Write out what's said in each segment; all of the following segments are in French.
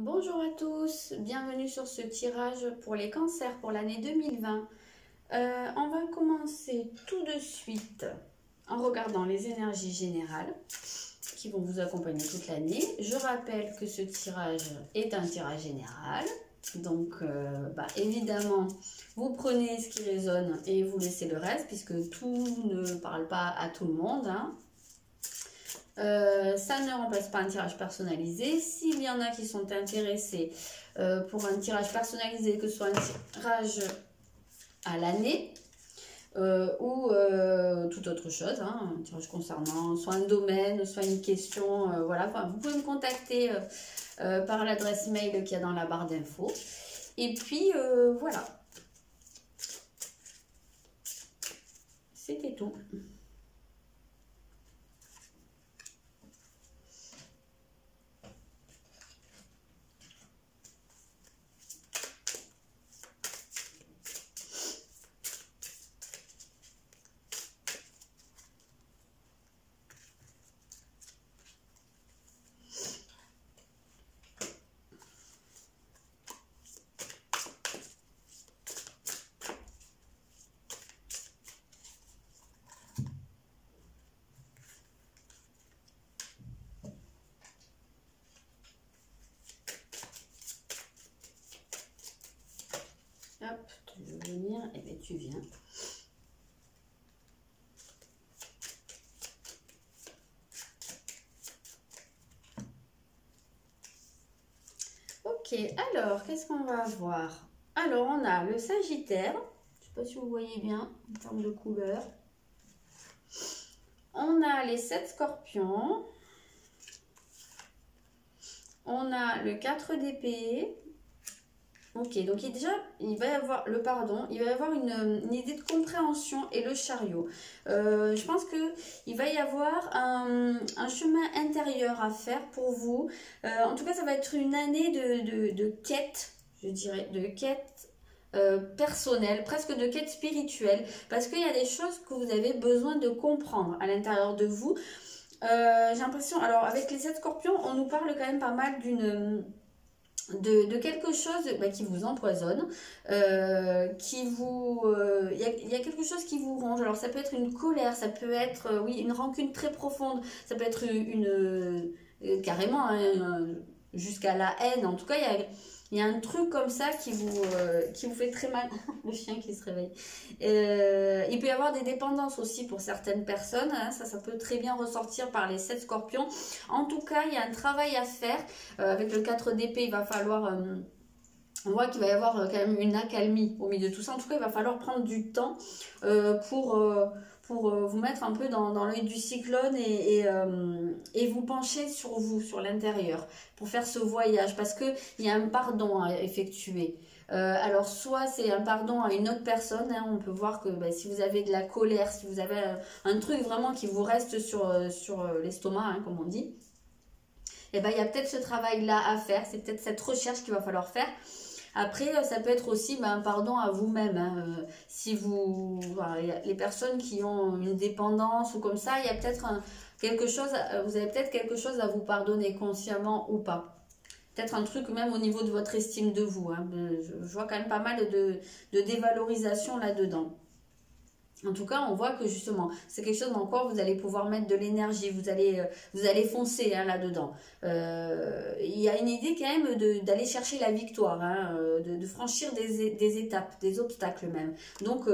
Bonjour à tous, bienvenue sur ce tirage pour les cancers pour l'année 2020. On va commencer tout de suite en regardant les énergies générales qui vont vous accompagner toute l'année. Je rappelle que ce tirage est un tirage général, donc évidemment vous prenez ce qui résonne et vous laissez le reste puisque tout ne parle pas à tout le monde, hein. Ça ne remplace pas un tirage personnalisé. S'il y en a qui sont intéressés pour un tirage personnalisé, que ce soit un tirage à l'année ou toute autre chose, hein, un tirage concernant soit un domaine, soit une question, voilà, enfin, vous pouvez me contacter par l'adresse mail qu'il y a dans la barre d'infos. Et puis voilà, c'était tout. Hop, tu veux venir, et bien tu viens. Ok, alors, qu'est-ce qu'on va avoir? Alors, on a le Sagittaire. Je ne sais pas si vous voyez bien en termes de couleur. On a les 7 Scorpions. On a le 4 d'épée. Ok, donc il va y avoir le pardon, il va y avoir une idée de compréhension et le chariot. Je pense qu'il va y avoir un chemin intérieur à faire pour vous. En tout cas, ça va être une année de quête, je dirais, de quête personnelle, presque de quête spirituelle, parce qu'il y a des choses que vous avez besoin de comprendre à l'intérieur de vous. J'ai l'impression, alors avec les 7 scorpions, on nous parle quand même pas mal de quelque chose qui vous empoisonne, il y a quelque chose qui vous ronge. Alors ça peut être une colère, ça peut être oui, une rancune très profonde, ça peut être carrément hein, jusqu'à la haine. En tout cas, il y a un truc comme ça qui vous fait très mal. Le chien qui se réveille. Il peut y avoir des dépendances aussi pour certaines personnes, hein, ça peut très bien ressortir par les 7 scorpions. En tout cas, il y a un travail à faire. Avec le 4 d'épée, il va falloir... on voit qu'il va y avoir quand même une accalmie au milieu de tout ça. En tout cas, il va falloir prendre du temps pour vous mettre un peu dans l'œil du cyclone et vous pencher sur vous, sur l'intérieur, pour faire ce voyage. Parce qu'il y a un pardon à effectuer. Alors, soit c'est un pardon à une autre personne, hein, on peut voir que si vous avez de la colère, si vous avez un truc vraiment qui vous reste sur l'estomac, hein, comme on dit, et il y a peut-être ce travail-là à faire, c'est peut-être cette recherche qu'il va falloir faire. Après, ça peut être aussi un pardon à vous-même. Hein. Si vous, les personnes qui ont une dépendance ou comme ça, il y a peut-être quelque chose, vous avez peut-être quelque chose à vous pardonner consciemment ou pas. Peut-être un truc même au niveau de votre estime de vous. Hein. Je vois quand même pas mal de dévalorisation là-dedans. En tout cas, on voit que justement, c'est quelque chose dans quoi vous allez pouvoir mettre de l'énergie, vous allez foncer hein, là-dedans. Il y a une idée quand même d'aller chercher la victoire, hein, de franchir des étapes, des obstacles même. Donc,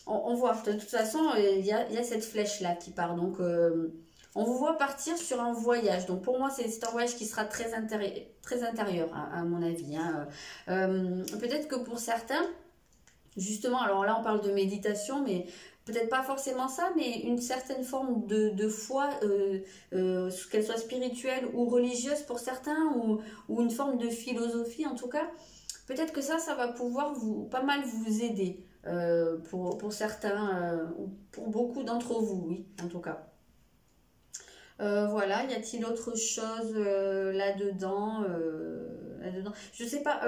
on voit, de toute façon, il y a cette flèche-là qui part. Donc, on vous voit partir sur un voyage. Donc, pour moi, c'est un voyage qui sera très intérieur, à mon avis. Hein. Peut-être que pour certains... Justement, alors là on parle de méditation, mais peut-être pas forcément ça, mais une certaine forme de foi, qu'elle soit spirituelle ou religieuse pour certains, ou une forme de philosophie en tout cas. Peut-être que ça va pouvoir pas mal vous aider pour certains, ou pour beaucoup d'entre vous, oui, en tout cas. Voilà, y a-t-il autre chose là-dedans je sais pas,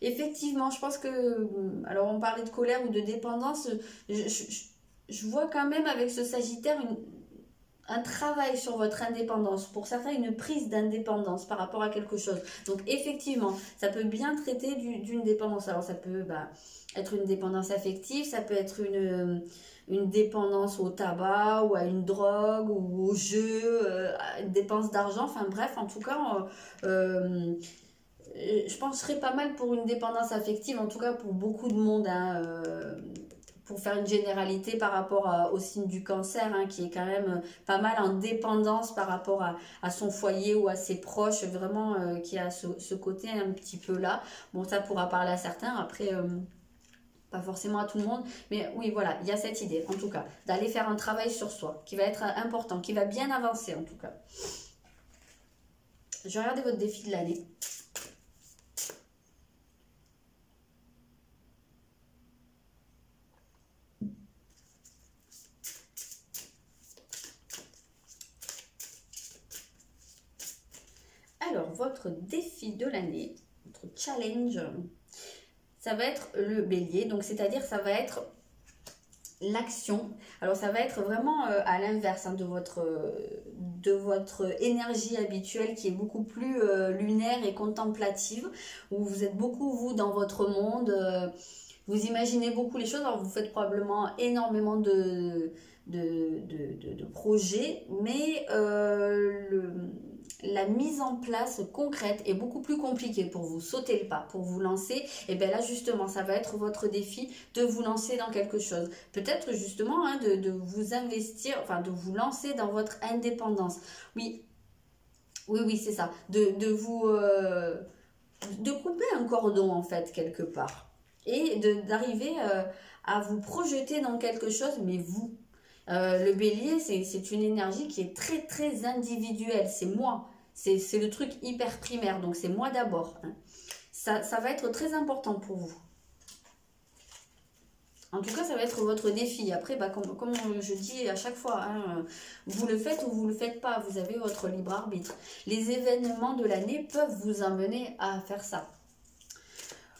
effectivement, je pense que, alors on parlait de colère ou de dépendance, je vois quand même avec ce Sagittaire un travail sur votre indépendance, pour certains une prise d'indépendance par rapport à quelque chose. Donc effectivement, ça peut bien traiter d'une dépendance. Alors ça peut être une dépendance affective, ça peut être une dépendance au tabac ou à une drogue ou au jeu, à une dépense d'argent, enfin bref, en tout cas, je penserais pas mal pour une dépendance affective, en tout cas pour beaucoup de monde, hein, pour faire une généralité par rapport au signe du cancer, hein, qui est quand même pas mal en dépendance par rapport à son foyer ou à ses proches, vraiment qui a ce côté un petit peu là. Bon, ça pourra parler à certains, après pas forcément à tout le monde, mais oui, voilà, il y a cette idée, en tout cas, d'aller faire un travail sur soi, qui va être important, qui va bien avancer, en tout cas. Je vais regarder votre défi de l'année. Alors, votre défi de l'année, votre challenge, ça va être le bélier, donc c'est-à-dire ça va être l'action. Alors ça va être vraiment à l'inverse, hein, de votre énergie habituelle qui est beaucoup plus lunaire et contemplative, où vous êtes beaucoup vous dans votre monde, vous imaginez beaucoup les choses, alors vous faites probablement énormément de projets, mais la mise en place concrète est beaucoup plus compliquée pour vous. Sauter le pas, pour vous lancer, et bien là justement ça va être votre défi de vous lancer dans quelque chose. Peut-être justement, hein, de vous investir, enfin de vous lancer dans votre indépendance. Oui, oui, oui, c'est ça. De couper un cordon en fait quelque part. Et d'arriver à vous projeter dans quelque chose, mais vous. Le bélier, c'est une énergie qui est très très individuelle, c'est moi, c'est le truc hyper primaire, donc c'est moi d'abord, hein. Ça va être très important pour vous. En tout cas, ça va être votre défi. Après, comme je dis à chaque fois, hein, vous le faites ou vous ne le faites pas, vous avez votre libre arbitre. Les événements de l'année peuvent vous amener à faire ça.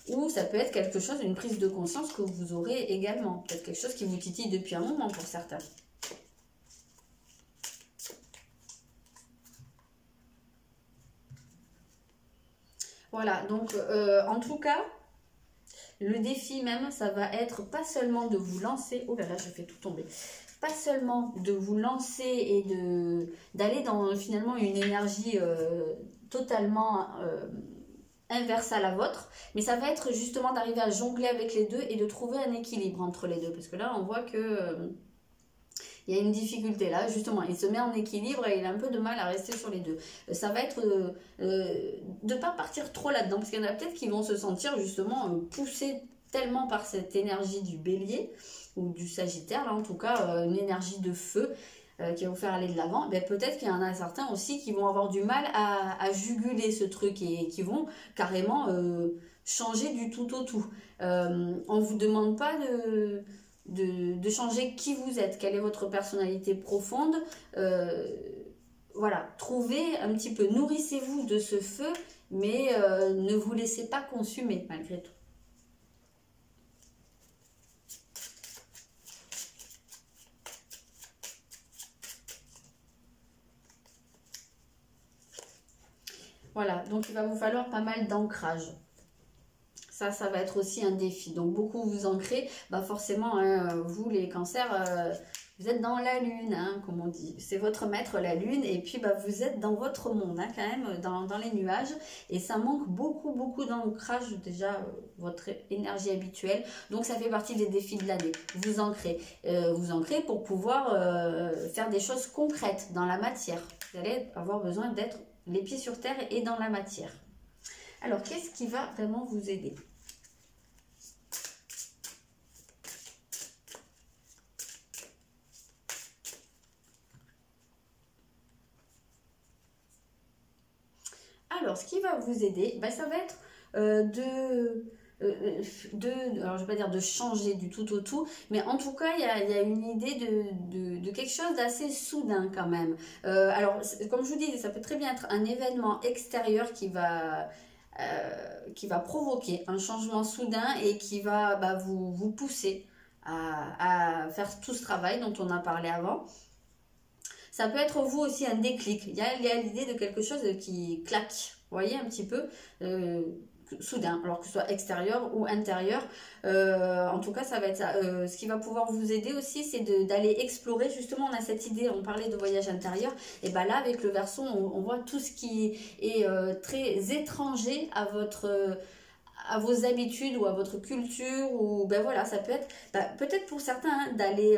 Ou ça peut être quelque chose, une prise de conscience que vous aurez également. Peut-être quelque chose qui vous titille depuis un moment pour certains. Voilà, donc en tout cas, le défi même, ça va être pas seulement de vous lancer, oh là là, je fais tout tomber, pas seulement de vous lancer et d'aller dans finalement une énergie totalement inverse à la vôtre, mais ça va être justement d'arriver à jongler avec les deux et de trouver un équilibre entre les deux, parce que là on voit que il y a une difficulté là, justement, il se met en équilibre et il a un peu de mal à rester sur les deux. Ça va être de ne pas partir trop là-dedans, parce qu'il y en a peut-être qui vont se sentir justement poussés tellement par cette énergie du bélier, ou du sagittaire, là en tout cas, une énergie de feu, qui va vous faire aller de l'avant. Ben, peut-être qu'il y en a certains aussi qui vont avoir du mal à juguler ce truc et qui vont carrément changer du tout au tout. On ne vous demande pas de changer qui vous êtes, quelle est votre personnalité profonde. Voilà, trouvez un petit peu, nourrissez-vous de ce feu, mais ne vous laissez pas consumer malgré tout. Voilà, donc il va vous falloir pas mal d'ancrage. Ça va être aussi un défi. Donc beaucoup vous ancrez, forcément, hein, vous les cancers, vous êtes dans la lune, hein, comme on dit. C'est votre maître la lune, et puis vous êtes dans votre monde, hein, quand même, dans les nuages. Et ça manque beaucoup, beaucoup d'ancrage, déjà, votre énergie habituelle. Donc ça fait partie des défis de l'année. Vous ancrez. Vous ancrez pour pouvoir faire des choses concrètes dans la matière. Vous allez avoir besoin d'être les pieds sur terre et dans la matière. Alors, qu'est-ce qui va vraiment vous aider ? Alors, ce qui va vous aider, ça va être alors je ne vais pas dire de changer du tout au tout, mais en tout cas, il y a une idée de quelque chose d'assez soudain quand même. Alors, comme je vous dis, ça peut très bien être un événement extérieur qui va provoquer un changement soudain et qui va vous pousser à faire tout ce travail dont on a parlé avant. ça peut être vous aussi un déclic. Il y a l'idée de quelque chose qui claque, vous voyez un petit peu, soudain, alors que ce soit extérieur ou intérieur. En tout cas, ça va être ça. Ce qui va pouvoir vous aider aussi, c'est d'aller explorer. Justement, on a cette idée, on parlait de voyage intérieur, et bien là, avec le Verseau, on voit tout ce qui est très étranger à vos habitudes ou à votre culture, ou ben voilà, ça peut être peut-être pour certains hein, d'aller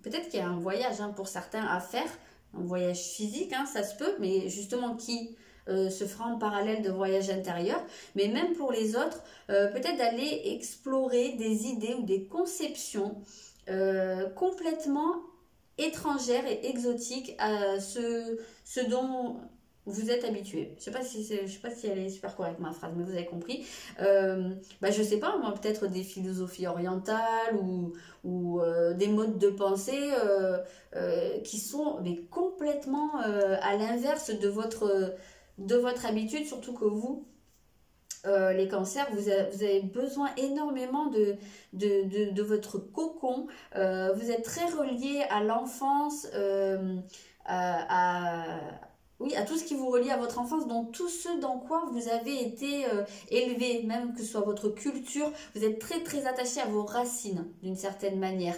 peut-être qu'il y a un voyage hein, pour certains à faire, un voyage physique, hein, ça se peut, mais justement qui se fera en parallèle de voyage intérieur, mais même pour les autres, peut-être d'aller explorer des idées ou des conceptions complètement étrangères et exotiques à ce dont vous êtes habitué. Je sais pas si elle est super correcte ma phrase, mais vous avez compris. Je sais pas, moi peut-être des philosophies orientales ou des modes de pensée qui sont mais complètement à l'inverse de votre habitude, surtout que vous, les cancers, vous avez besoin énormément de votre cocon. Vous êtes très relié à l'enfance, oui, à tout ce qui vous relie à votre enfance, donc tout ce dans quoi vous avez été élevé, même que ce soit votre culture, vous êtes très très attaché à vos racines d'une certaine manière.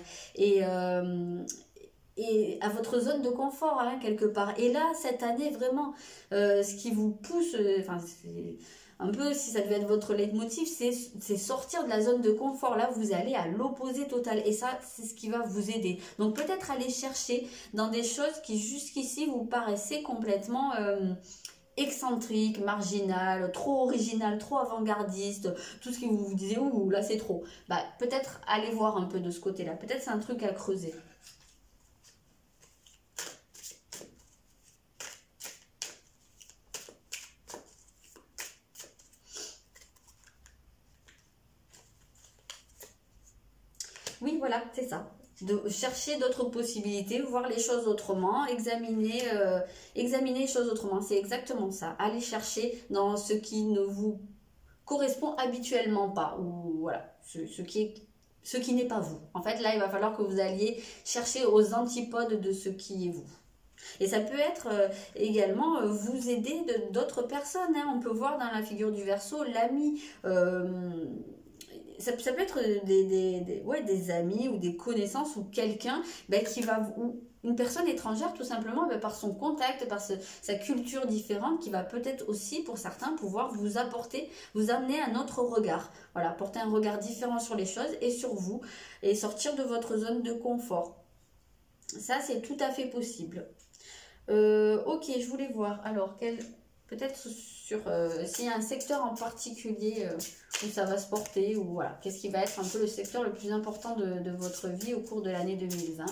Et à votre zone de confort, hein, quelque part. Et là, cette année, vraiment, ce qui vous pousse, enfin, c'est un peu, si ça devait être votre leitmotiv, c'est sortir de la zone de confort. Là, vous allez à l'opposé total. Et ça, c'est ce qui va vous aider. Donc, peut-être aller chercher dans des choses qui, jusqu'ici, vous paraissaient complètement excentriques, marginales, trop originales, trop avant-gardistes, tout ce qui vous disiez, ouh, là, c'est trop. Peut-être aller voir un peu de ce côté-là. Peut-être c'est un truc à creuser. Oui, voilà, c'est ça. De chercher d'autres possibilités, voir les choses autrement, examiner les choses autrement. C'est exactement ça. Aller chercher dans ce qui ne vous correspond habituellement pas. Ou voilà, ce qui n'est pas vous. En fait, là, il va falloir que vous alliez chercher aux antipodes de ce qui est vous. Et ça peut être également vous aider d'autres personnes. Hein. On peut voir dans la figure du Verseau l'ami. Ça peut être des amis ou des connaissances ou quelqu'un qui va, ou une personne étrangère tout simplement par son contact, par sa culture différente qui va peut-être aussi pour certains pouvoir vous amener un autre regard. Voilà, porter un regard différent sur les choses et sur vous et sortir de votre zone de confort. Ça, c'est tout à fait possible. Ok, je voulais voir. Alors, peut-être sur s'il y a un secteur en particulier où ça va se porter, ou voilà, qu'est-ce qui va être un peu le secteur le plus important de votre vie au cours de l'année 2020.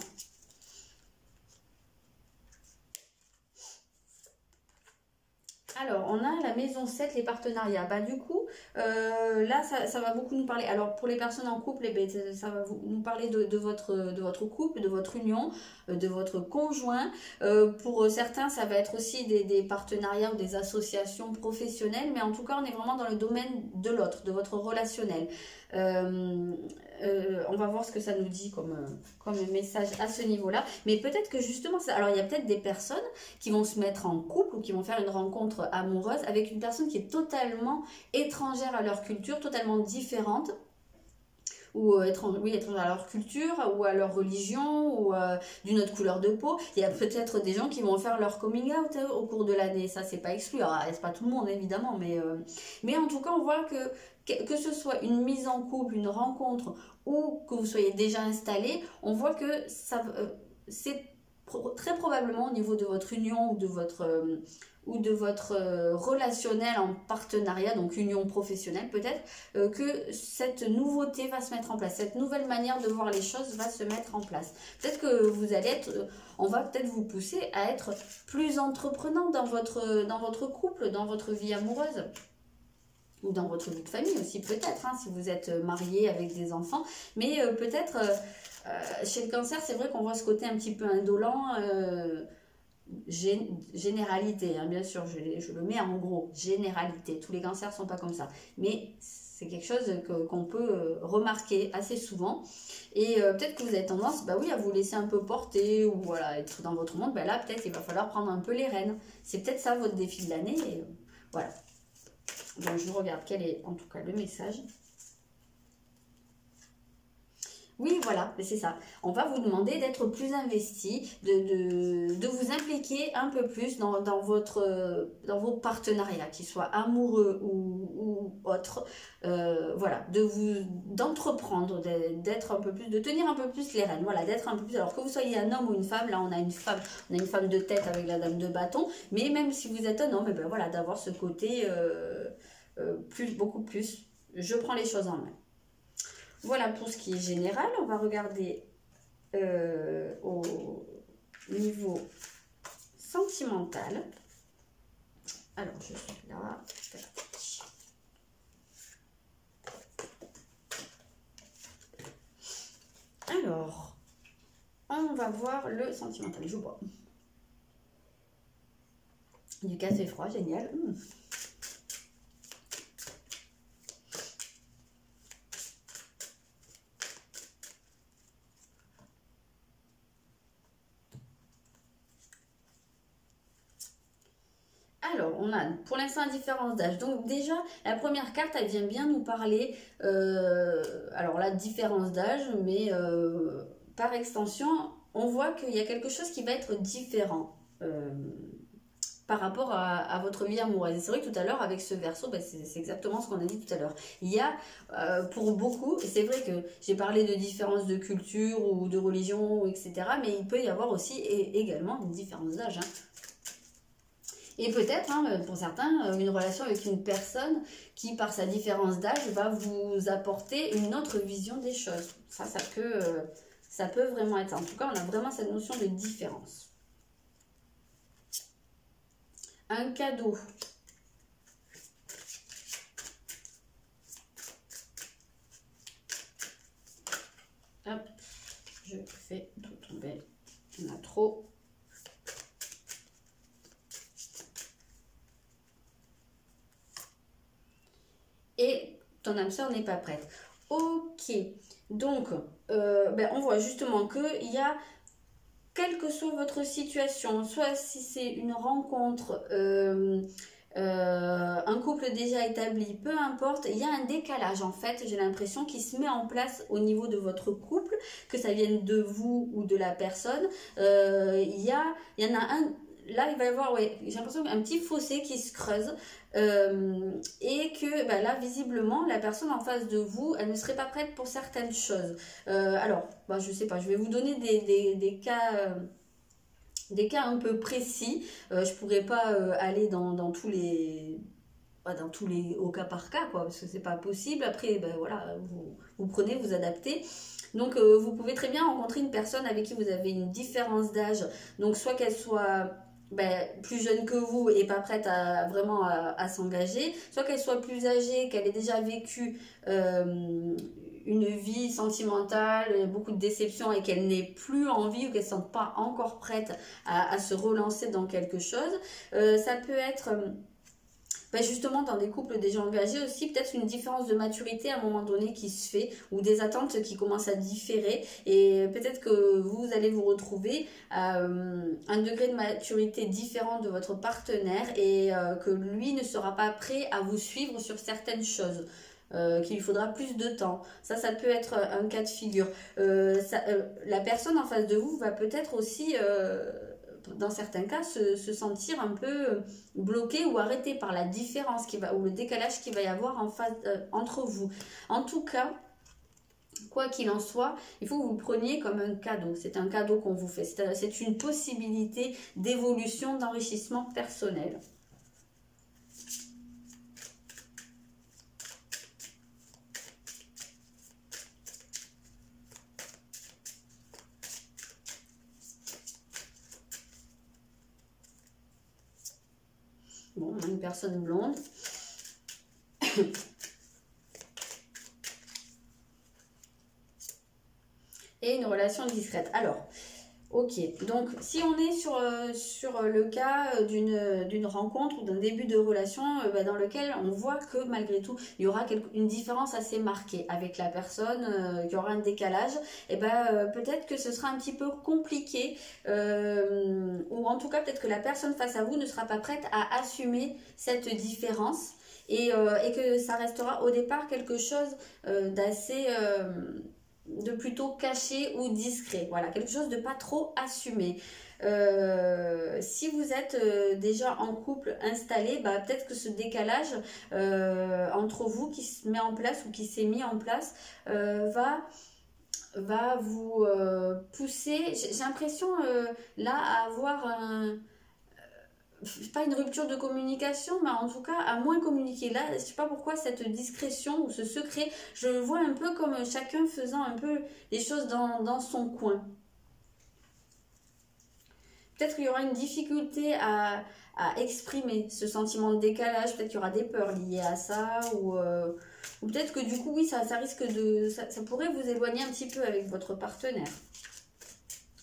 Alors, on a la maison 7, les partenariats. Du coup, là, ça va beaucoup nous parler. Alors, pour les personnes en couple, ça va nous parler de votre couple, de votre union, de votre conjoint. Pour certains, ça va être aussi des partenariats ou des associations professionnelles. Mais en tout cas, on est vraiment dans le domaine de l'autre, de votre relationnel. On va voir ce que ça nous dit comme message à ce niveau-là. Mais peut-être que justement, alors il y a peut-être des personnes qui vont se mettre en couple ou qui vont faire une rencontre amoureuse avec une personne qui est totalement étrangère à leur culture, totalement différente. Ou étrangère à leur culture, ou à leur religion, ou d'une autre couleur de peau. Il y a peut-être des gens qui vont faire leur coming out au cours de l'année. Ça, c'est pas exclu. Alors, c'est pas tout le monde, évidemment, mais en tout cas, on voit que ce soit une mise en couple, une rencontre, ou que vous soyez déjà installé, on voit que c'est très probablement au niveau de votre union ou de votre relationnel en partenariat, donc union professionnelle peut-être, que cette nouveauté va se mettre en place, cette nouvelle manière de voir les choses va se mettre en place. Peut-être que on va peut-être vous pousser à être plus entreprenant dans votre couple, dans votre vie amoureuse. Ou dans votre vie de famille aussi peut-être, hein, si vous êtes marié avec des enfants. Mais peut-être, chez le cancer, c'est vrai qu'on voit ce côté un petit peu indolent, généralité, hein, bien sûr, je le mets en gros, généralité. Tous les cancers ne sont pas comme ça. Mais c'est quelque chose qu'on peut remarquer assez souvent. Et peut-être que vous avez tendance, bah oui, à vous laisser un peu porter ou voilà, être dans votre monde. Bah là, peut-être il va falloir prendre un peu les rênes. C'est peut-être ça votre défi de l'année. Voilà. Donc je regarde quel est en tout cas le message. Oui, voilà, c'est ça. On va vous demander d'être plus investi, de vous impliquer un peu plus dans dans vos partenariats, qu'ils soient amoureux ou autres. Voilà, d'entreprendre, d'être un peu plus, de tenir un peu plus les rênes. Voilà, d'être un peu plus. Alors que vous soyez un homme ou une femme, là on a une femme de tête avec la dame de bâton. Mais même si vous êtes un homme, et ben voilà, d'avoir ce côté beaucoup plus. Je prends les choses en main. Voilà pour ce qui est général. On va regarder au niveau sentimental. Alors, je suis là. Alors, on va voir le sentimental. Je bois. Du café froid, génial. Alors, on a pour l'instant une différence d'âge. Donc déjà, la première carte, elle vient bien nous parler, alors la différence d'âge, mais par extension, on voit qu'il y a quelque chose qui va être différent par rapport à votre vie amoureuse. Et c'est vrai que tout à l'heure, avec ce verso, ben, c'est exactement ce qu'on a dit tout à l'heure. Il y a, pour beaucoup, c'est vrai que j'ai parlé de différence de culture ou de religion, etc., mais il peut y avoir aussi également une différence d'âge, hein. Et peut-être, hein, pour certains, une relation avec une personne qui, par sa différence d'âge, va vous apporter une autre vision des choses. Ça peut vraiment être ça. En tout cas, on a vraiment cette notion de différence. Un cadeau. Hop, je fais tout tomber. Il y en a trop. Et ton âme sœur n'est pas prête. Ok, donc on voit justement qu'il y a, quelle que soit votre situation, soit si c'est une rencontre, un couple déjà établi, peu importe, il y a un décalage en fait, j'ai l'impression, qui se met en place au niveau de votre couple, que ça vienne de vous ou de la personne. Il y en a un. Là, il va y avoir, ouais, j'ai l'impression un petit fossé qui se creuse et que là, visiblement, la personne en face de vous, elle ne serait pas prête pour certaines choses. Alors, je sais pas, je vais vous donner des cas. Des cas un peu précis. Je pourrais pas aller dans tous les au cas par cas, quoi, parce que c'est pas possible. Après, voilà, vous prenez, vous adaptez. Donc vous pouvez très bien rencontrer une personne avec qui vous avez une différence d'âge, donc soit qu'elle soit plus jeune que vous et pas prête à vraiment à s'engager, soit qu'elle soit plus âgée, qu'elle ait déjà vécu une vie sentimentale, beaucoup de déceptions et qu'elle n'ait plus envie ou qu'elle ne se sente pas encore prête à se relancer dans quelque chose. Ça peut être justement dans des couples déjà engagés aussi, peut-être une différence de maturité à un moment donné qui se fait, ou des attentes qui commencent à différer, et peut-être que vous allez vous retrouver à un degré de maturité différent de votre partenaire, et que lui ne sera pas prêt à vous suivre sur certaines choses. Qu'il lui faudra plus de temps. Ça peut être un cas de figure. La personne en face de vous va peut-être aussi dans certains cas se sentir un peu bloqué ou arrêté par la différence ou le décalage qu'il va y avoir entre vous. En tout cas, quoi qu'il en soit, il faut que vous le preniez comme un cadeau. C'est un cadeau qu'on vous fait. C'est une possibilité d'évolution, d'enrichissement personnel. Bon, on a une personne blonde. Et une relation discrète. Alors, Ok, donc si on est sur le cas d'une rencontre ou d'un début de relation bah, dans lequel on voit que malgré tout il y aura une différence assez marquée avec la personne, qu'il y aura un décalage, et ben peut-être que ce sera un petit peu compliqué, ou en tout cas peut-être que la personne face à vous ne sera pas prête à assumer cette différence, et que ça restera au départ quelque chose d'assez... de plutôt caché ou discret, voilà, quelque chose de pas trop assumé. Si vous êtes déjà en couple installé, bah, peut-être que ce décalage entre vous qui se met en place ou qui s'est mis en place va vous pousser, j'ai l'impression là à avoir pas une rupture de communication, mais en tout cas à moins communiquer. Là, je sais pas pourquoi cette discrétion ou ce secret, je le vois un peu comme chacun faisant un peu les choses dans son coin. Peut-être qu'il y aura une difficulté à exprimer ce sentiment de décalage, peut-être qu'il y aura des peurs liées à ça, ou peut-être que du coup, oui, ça risque de... ça pourrait vous éloigner un petit peu avec votre partenaire.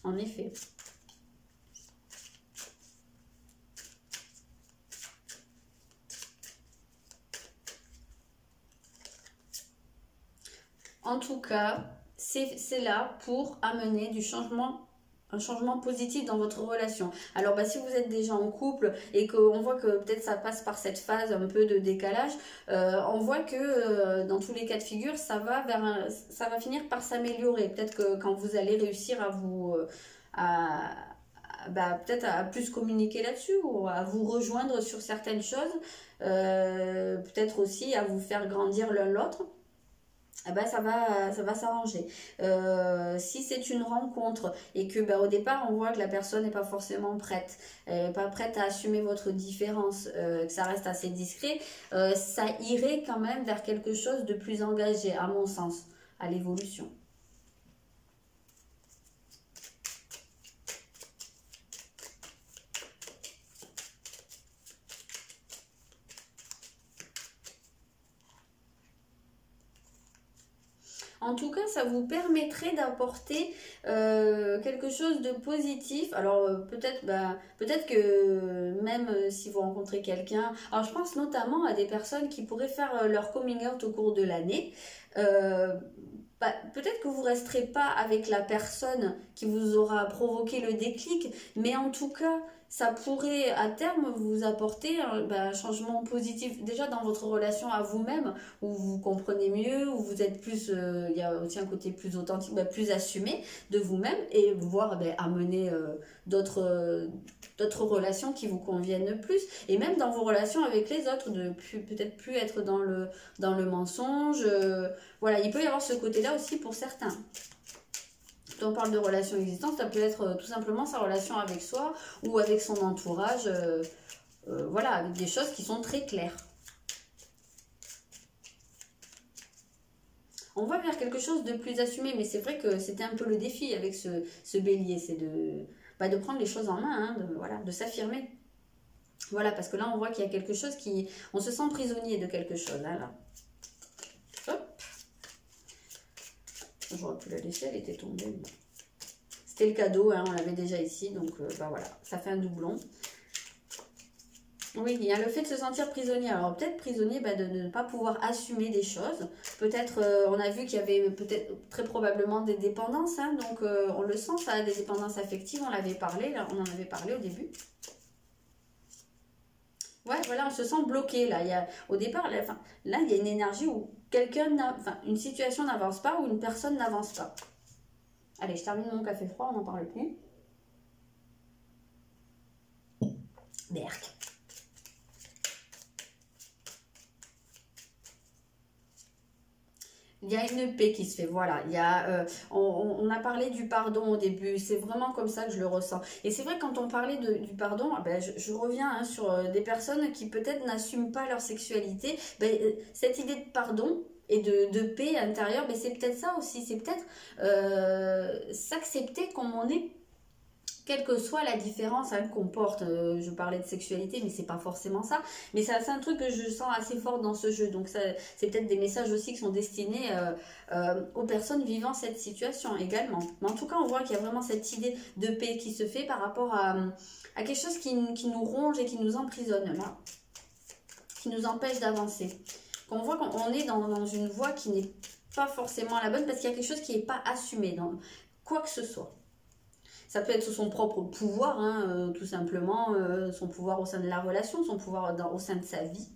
En effet. En tout cas, c'est là pour amener du changement, un changement positif dans votre relation. Alors bah, si vous êtes déjà en couple et qu'on voit que peut-être ça passe par cette phase un peu de décalage, on voit que dans tous les cas de figure, ça va finir par s'améliorer. Peut-être que quand vous allez réussir à vous... peut-être à plus communiquer là-dessus ou à vous rejoindre sur certaines choses, peut-être aussi à vous faire grandir l'un l'autre. Eh ben, ça va s'arranger. Si c'est une rencontre et que au départ on voit que la personne n'est pas forcément prête, pas prête à assumer votre différence, que ça reste assez discret, ça irait quand même vers quelque chose de plus engagé, à mon sens, à l'évolution. En tout cas, ça vous permettrait d'apporter quelque chose de positif. Alors peut-être que même si vous rencontrez quelqu'un, alors je pense notamment à des personnes qui pourraient faire leur coming out au cours de l'année. Peut-être que vous resterez pas avec la personne qui vous aura provoqué le déclic, mais en tout cas, ça pourrait à terme vous apporter un changement positif déjà dans votre relation à vous-même, où vous vous comprenez mieux, où vous êtes plus, il y a aussi un côté plus authentique, plus assumé de vous-même, et voir amener d'autres relations qui vous conviennent plus, et même dans vos relations avec les autres, de peut-être plus être dans le mensonge. Voilà, il peut y avoir ce côté-là aussi pour certains. Quand on parle de relations existantes, ça peut être tout simplement sa relation avec soi ou avec son entourage, voilà, avec des choses qui sont très claires. On va vers quelque chose de plus assumé, mais c'est vrai que c'était un peu le défi avec ce bélier, c'est de prendre les choses en main, hein, de s'affirmer. Voilà, parce que là on voit qu'il y a quelque chose on se sent prisonnier de quelque chose, hein, là. Hop. J'aurais pu la laisser, elle était tombée. C'était le cadeau, hein, on l'avait déjà ici, donc voilà, ça fait un doublon. Oui, il y a le fait de se sentir prisonnier. Alors peut-être prisonnier de ne pas pouvoir assumer des choses. Peut-être, on a vu qu'il y avait peut-être très probablement des dépendances, hein, donc on le sent, ça, des dépendances affectives, on l'avait parlé, là, on en avait parlé au début. Ouais, voilà, on se sent bloqué là. Au départ, là, il y a une énergie où une situation n'avance pas, ou une personne n'avance pas. Allez, je termine mon café froid, on n'en parle plus. Berk. Il y a une paix qui se fait, voilà. On a parlé du pardon au début, c'est vraiment comme ça que je le ressens. Et c'est vrai que quand on parlait du pardon, je reviens hein, sur des personnes qui peut-être n'assument pas leur sexualité. Cette idée de pardon et de paix intérieure, c'est peut-être ça aussi, c'est peut-être s'accepter comme on est, quelle que soit la différence hein, qu'on porte. Je parlais de sexualité, mais c'est pas forcément ça. Mais c'est un truc que je sens assez fort dans ce jeu. Donc c'est peut-être des messages aussi qui sont destinés aux personnes vivant cette situation également. Mais en tout cas, on voit qu'il y a vraiment cette idée de paix qui se fait par rapport à quelque chose qui nous ronge et qui nous emprisonne là, qui nous empêche d'avancer. On voit qu'on est dans une voie qui n'est pas forcément la bonne parce qu'il y a quelque chose qui n'est pas assumé dans quoi que ce soit. Ça peut être son propre pouvoir, hein, tout simplement, son pouvoir au sein de la relation, son pouvoir au sein de sa vie.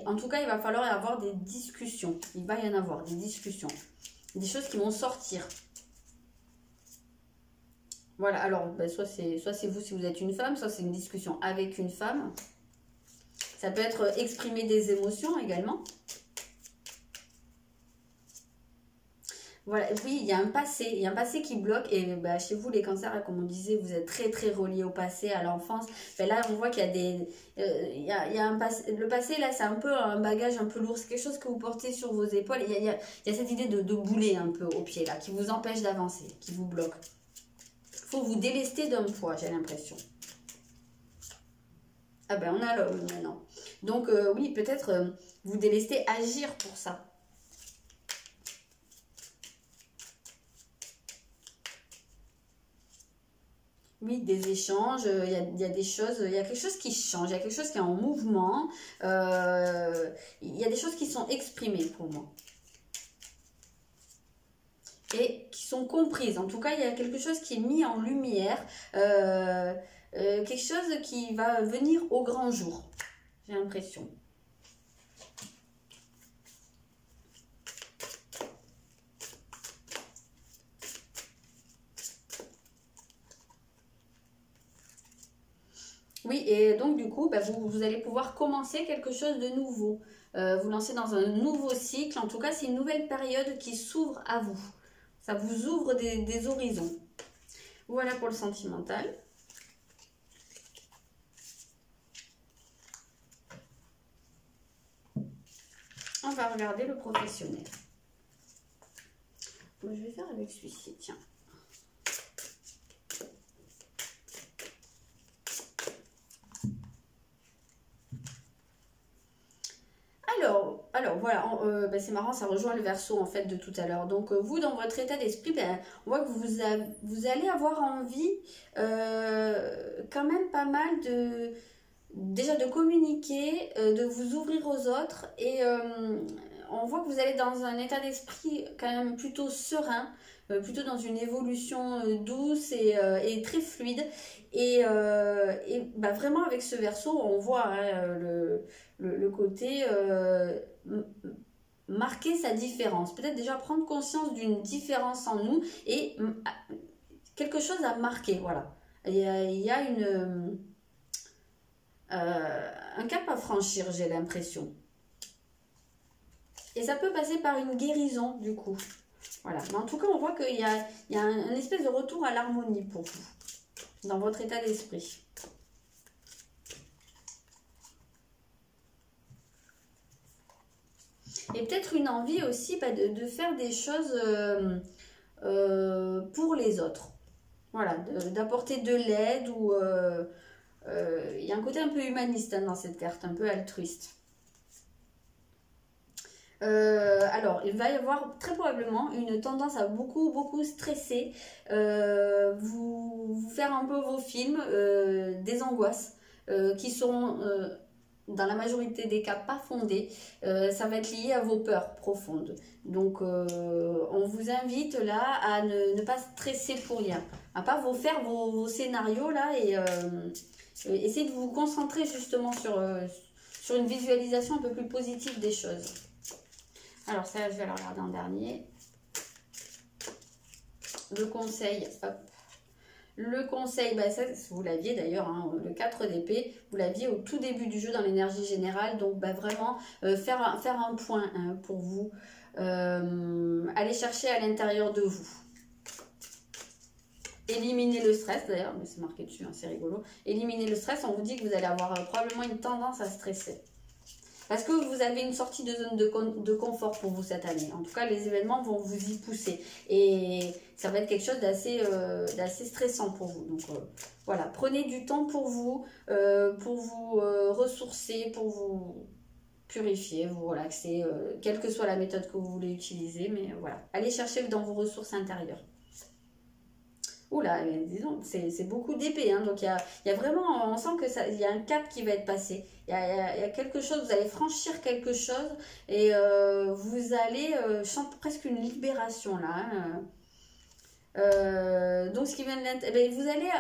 En tout cas, il va falloir y avoir des discussions. Il va y en avoir des discussions. Des choses qui vont sortir. Voilà, alors, ben, soit c'est vous si vous êtes une femme, soit c'est une discussion avec une femme. Ça peut être exprimer des émotions également. Voilà, oui, il y a un passé qui bloque et bah, chez vous les cancers, comme on disait, vous êtes très très reliés au passé, à l'enfance. Ben là, on voit qu'il y a il y a un passé, le passé là, c'est un peu un bagage un peu lourd, c'est quelque chose que vous portez sur vos épaules. Il y a cette idée de boulet un peu au pied là, qui vous empêche d'avancer, qui vous bloque. Il faut vous délester d'un poids, j'ai l'impression. Ah ben on a l'homme maintenant. Donc oui, peut-être vous délester, agir pour ça. Oui, des échanges, il y a des choses, il y a quelque chose qui change, il y a quelque chose qui est en mouvement, il y a des choses qui sont exprimées pour moi. Et qui sont comprises. En tout cas, il y a quelque chose qui est mis en lumière, quelque chose qui va venir au grand jour, j'ai l'impression. Oui, et donc du coup, bah, vous allez pouvoir commencer quelque chose de nouveau. Vous lancer dans un nouveau cycle. En tout cas, c'est une nouvelle période qui s'ouvre à vous. Ça vous ouvre des horizons. Voilà pour le sentimental. On va regarder le professionnel. Moi, je vais faire avec celui-ci, tiens. Alors voilà, bah, c'est marrant, ça rejoint le verso en fait de tout à l'heure. Donc vous, dans votre état d'esprit, ben, on voit que vous allez avoir envie quand même pas mal déjà de communiquer, de vous ouvrir aux autres. Et on voit que vous allez dans un état d'esprit quand même plutôt serein, plutôt dans une évolution douce et très fluide. Et bah, vraiment avec ce verso, on voit hein, le côté marquer sa différence. Peut-être déjà prendre conscience d'une différence en nous et quelque chose à marquer. Voilà. Il y a un cap à franchir, j'ai l'impression. Et ça peut passer par une guérison, du coup. Voilà. Mais en tout cas, on voit qu'il y a un espèce de retour à l'harmonie pour vous, dans votre état d'esprit. Et peut-être une envie aussi bah, de faire des choses pour les autres. Voilà, d'apporter de l'aide ou... il y a un côté un peu humaniste hein, dans cette carte, un peu altruiste. Alors, il va y avoir très probablement une tendance à beaucoup stresser, vous faire un peu vos films, des angoisses qui seront dans la majorité des cas pas fondées. Ça va être lié à vos peurs profondes. Donc, on vous invite là à ne pas stresser pour rien, à pas vous faire vos scénarios là et essayez de vous concentrer justement sur une visualisation un peu plus positive des choses. Alors ça, je vais le regarder en dernier. Le conseil, hop. Le conseil, bah ça, vous l'aviez d'ailleurs, hein, le 4 d'épée, vous l'aviez au tout début du jeu dans l'énergie générale. Donc bah, vraiment, faire un point hein, pour vous. Aller chercher à l'intérieur de vous. Éliminer le stress, d'ailleurs, mais c'est marqué dessus, hein, c'est rigolo. Éliminer le stress, on vous dit que vous allez avoir probablement une tendance à stresser. Parce que vous avez une sortie de zone de confort pour vous cette année. En tout cas, les événements vont vous y pousser. Et ça va être quelque chose d'assez stressant pour vous. Donc voilà, prenez du temps pour vous ressourcer, pour vous purifier, vous relaxer, quelle que soit la méthode que vous voulez utiliser. Mais voilà, allez chercher dans vos ressources intérieures. Oula, disons, c'est beaucoup d'épée, hein, donc il y a vraiment, on sent que il y a un cap qui va être passé, il y a quelque chose, vous allez franchir quelque chose et vous allez, je sens presque une libération là, hein. Donc ce qui vient de vous allez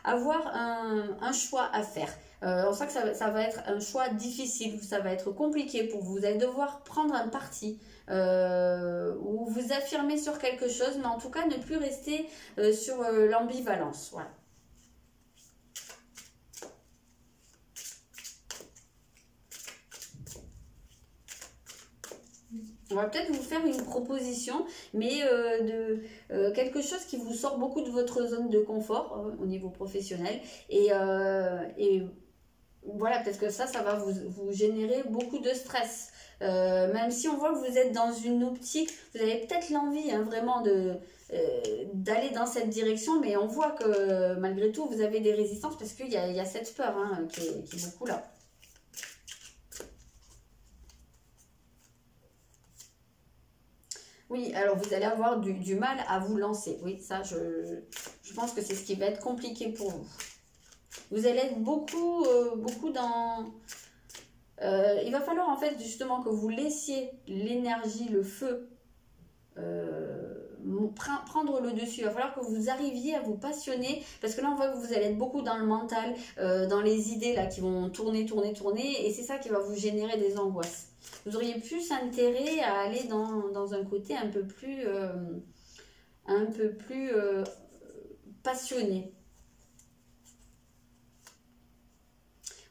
avoir un choix à faire. On sent que ça va être un choix difficile, ça va être compliqué pour vous. Vous allez devoir prendre un parti ou vous affirmer sur quelque chose, mais en tout cas ne plus rester sur l'ambivalence. Voilà. On va peut-être vous faire une proposition, mais de quelque chose qui vous sort beaucoup de votre zone de confort au niveau professionnel. Et voilà, peut-être que ça va vous générer beaucoup de stress. Même si on voit que vous êtes dans une optique, vous avez peut-être l'envie hein, vraiment d'aller dans cette direction, mais on voit que malgré tout, vous avez des résistances parce qu'il y a cette peur hein, qui est beaucoup là. Oui, alors vous allez avoir du mal à vous lancer. Oui, ça, je pense que c'est ce qui va être compliqué pour vous. Vous allez être beaucoup dans... il va falloir en fait justement que vous laissiez l'énergie, le feu prendre le dessus. Il va falloir que vous arriviez à vous passionner parce que là on voit que vous allez être beaucoup dans le mental, dans les idées là qui vont tourner et c'est ça qui va vous générer des angoisses. Vous auriez plus intérêt à aller dans un côté un peu plus passionné.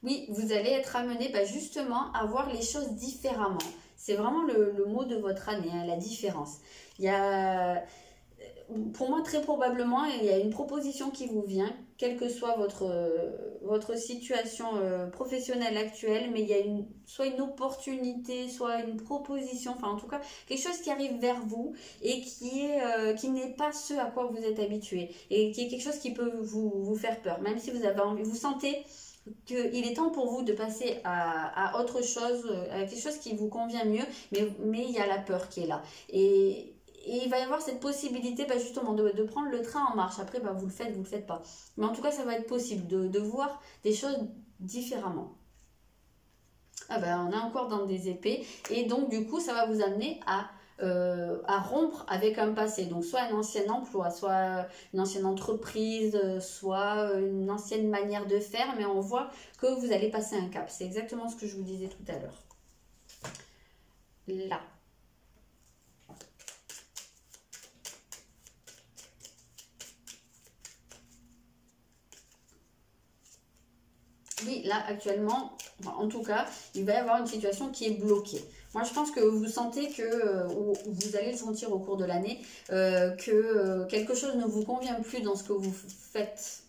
Oui, vous allez être amené justement à voir les choses différemment. C'est vraiment le mot de votre année, hein, la différence. Il y a, pour moi, très probablement, il y a une proposition qui vous vient, quelle que soit votre situation professionnelle actuelle, mais il y a soit une opportunité, soit une proposition, enfin en tout cas, quelque chose qui arrive vers vous et qui n'est pas ce à quoi vous êtes habitué et qui est quelque chose qui peut vous faire peur, même si vous avez envie, vous sentez qu'il est temps pour vous de passer à autre chose, à quelque chose qui vous convient mieux, mais il y a la peur qui est là. Et il va y avoir cette possibilité justement de prendre le train en marche. Après, vous le faites pas. Mais en tout cas, ça va être possible de voir des choses différemment. Ah on est encore dans des épées. Et donc, du coup, ça va vous amener à rompre avec un passé. Donc, soit un ancien emploi, soit une ancienne entreprise, soit une ancienne manière de faire. Mais on voit que vous allez passer un cap. C'est exactement ce que je vous disais tout à l'heure. Là. Oui, là, actuellement, en tout cas, il va y avoir une situation qui est bloquée. Moi, je pense que vous sentez que, ou vous allez le sentir au cours de l'année, que quelque chose ne vous convient plus dans ce que vous faites.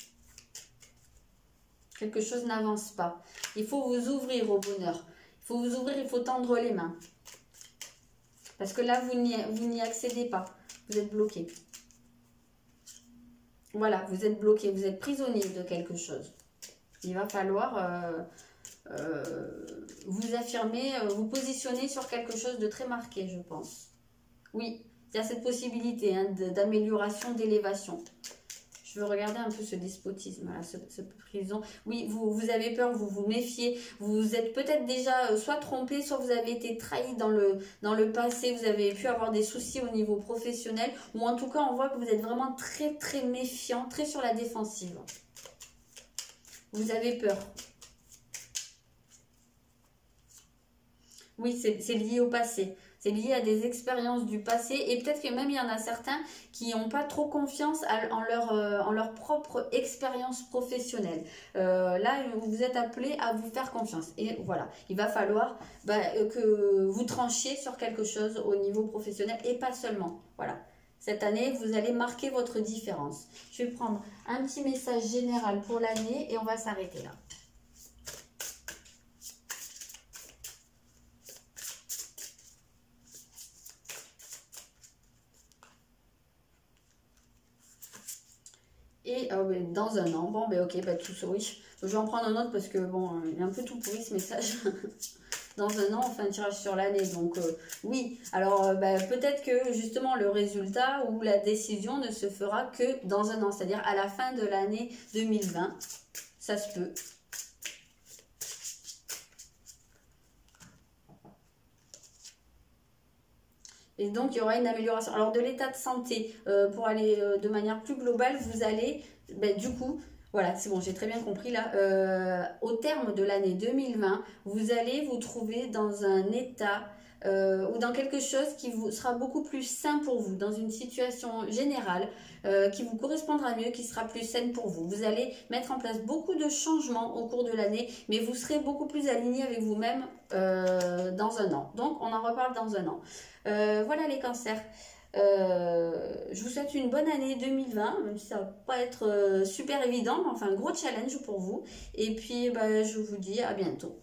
Quelque chose n'avance pas. Il faut vous ouvrir au bonheur. Il faut vous ouvrir, il faut tendre les mains. Parce que là, vous n'y accédez pas. Vous êtes bloqué. Voilà, vous êtes bloqué, vous êtes prisonnier de quelque chose. Il va falloir vous affirmer, vous positionner sur quelque chose de très marqué, je pense. Oui, il y a cette possibilité hein, d'amélioration, d'élévation. Je veux regarder un peu ce despotisme, là, ce prison. Oui, vous avez peur, vous vous méfiez. Vous êtes peut-être déjà soit trompé, soit vous avez été trahi dans le passé. Vous avez pu avoir des soucis au niveau professionnel. Ou en tout cas, on voit que vous êtes vraiment très, très méfiant, très sur la défensive. Vous avez peur. Oui, c'est lié au passé. C'est lié à des expériences du passé. Et peut-être que même il y en a certains qui n'ont pas trop confiance en leur propre expérience professionnelle. Là, vous êtes appelé à vous faire confiance. Et voilà, il va falloir que vous tranchiez sur quelque chose au niveau professionnel et pas seulement. Voilà. Cette année, vous allez marquer votre différence. Je vais prendre un petit message général pour l'année et on va s'arrêter là. Et dans un an, bon, ben ok, tout souris. Je vais en prendre un autre parce que bon, il est un peu tout pourri ce message. Dans un an, on fait un tirage sur l'année. Donc oui, alors peut-être que justement le résultat ou la décision ne se fera que dans un an, c'est-à-dire à la fin de l'année 2020. Ça se peut. Et donc, il y aura une amélioration. Alors, de l'état de santé, pour aller de manière plus globale, vous allez, du coup, voilà, c'est bon, j'ai très bien compris là. Au terme de l'année 2020, vous allez vous trouver dans un état ou dans quelque chose qui vous sera beaucoup plus sain pour vous, dans une situation générale qui vous correspondra mieux, qui sera plus saine pour vous. Vous allez mettre en place beaucoup de changements au cours de l'année, mais vous serez beaucoup plus aligné avec vous-même dans un an. Donc, on en reparle dans un an. Voilà les cancers. Je vous souhaite une bonne année 2020, même si ça va pas être super évident, mais enfin un gros challenge pour vous. Et puis je vous dis à bientôt.